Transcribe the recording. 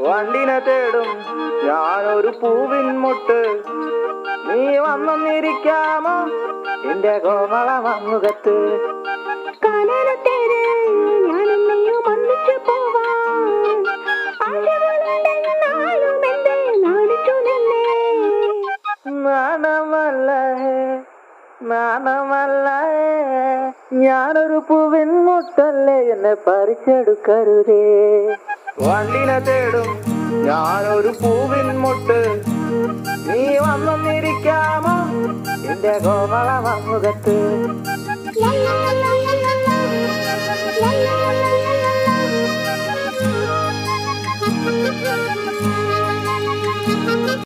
വണ്ടിനെ തേടും ഞാനൊരു പൂവിൻ മുട്ട്. നീ വന്നിരിക്കാമോ എന്റെ കോമള മമ്മുഖത്ത്? നാണമല്ല ഞാനൊരു പൂവിൻ മുട്ടല്ലേ, എന്നെ പറിച്ചെടുക്കരുതേ. വണ്ടിനെ തേടും ഞാനൊരു പൂവിൻ മുട്ട്. നീ വന്നിരിക്കാമോ എന്റെ കോമള മമ്മുഖത്ത്?